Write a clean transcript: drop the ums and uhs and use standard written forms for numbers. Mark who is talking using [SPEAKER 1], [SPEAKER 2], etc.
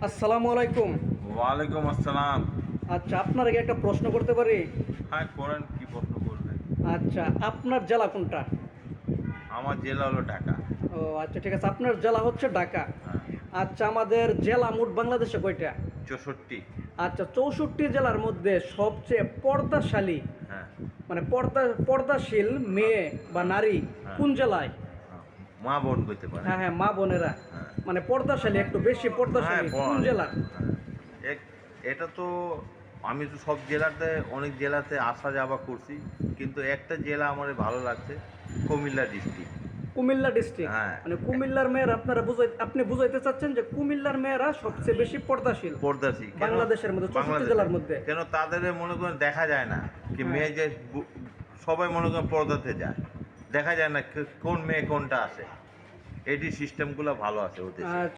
[SPEAKER 1] আসসালামু আলাইকুম।
[SPEAKER 2] ওয়ালাইকুম আসসালাম।
[SPEAKER 1] আচ্ছা, আপনার কি একটা প্রশ্ন করতে পারি?
[SPEAKER 2] হ্যাঁ, করেন, কি প্রশ্ন করবেন?
[SPEAKER 1] আচ্ছা, আপনার জেলা কোনটা?
[SPEAKER 2] আমার জেলা হলো ঢাকা।
[SPEAKER 1] ও আচ্ছা, ঠিক আছে, আপনার জেলা হচ্ছে ঢাকা।
[SPEAKER 2] হ্যাঁ।
[SPEAKER 1] আচ্ছা, আমাদের জেলা মোট বাংলাদেশে কয়টা?
[SPEAKER 2] 64।
[SPEAKER 1] আচ্ছা, 64 জেলার মধ্যে সবচেয়ে পর্দাশালী,
[SPEAKER 2] হ্যাঁ।
[SPEAKER 1] মানে পর্দাশীল মেয়ে বা নারী
[SPEAKER 2] হ্যাঁ।
[SPEAKER 1] কোন জেলায়?
[SPEAKER 2] হ্যাঁ, মা বোন কইতে পারে।
[SPEAKER 1] হ্যাঁ হ্যাঁ, মা বোনেরা,
[SPEAKER 2] হ্যাঁ।
[SPEAKER 1] মানে পর্দাশালী, একটু বেশি
[SPEAKER 2] হ্যাঁ,
[SPEAKER 1] পর্দাশালী কোন জেলার?
[SPEAKER 2] হ্যাঁ। এটা তো আমি তো সব জেলাতে, অনেক জেলাতে আসা যাওয়া করছি, কিন্তু একটা জেলা আমার ভালো লাগছে, কুমিল্লা ডিস্ট্রিক্ট।
[SPEAKER 1] কুমিল্লা ডিস্ট্রিক্ট,
[SPEAKER 2] হ্যাঁ।
[SPEAKER 1] মানে কুমিল্লার মেয়েরা আপনি বুঝাইতে চাচ্ছেন যে কুমিল্লার মেয়েরা সবচেয়ে বেশি পর্দাশীল
[SPEAKER 2] পর্দাসী
[SPEAKER 1] বাংলাদেশের মধ্যে, 64 জেলার মধ্যে।
[SPEAKER 2] কেন তাদের মনে করেন দেখা যায় না কি
[SPEAKER 1] হ্যাঁ।
[SPEAKER 2] মেয়ে যে সবাই মনে করেন পর্দাতে যায়, দেখা যায় না কোন মেয়ে কোনটা আছে। এডি সিস্টেমগুলো ভালো আছে ওদের।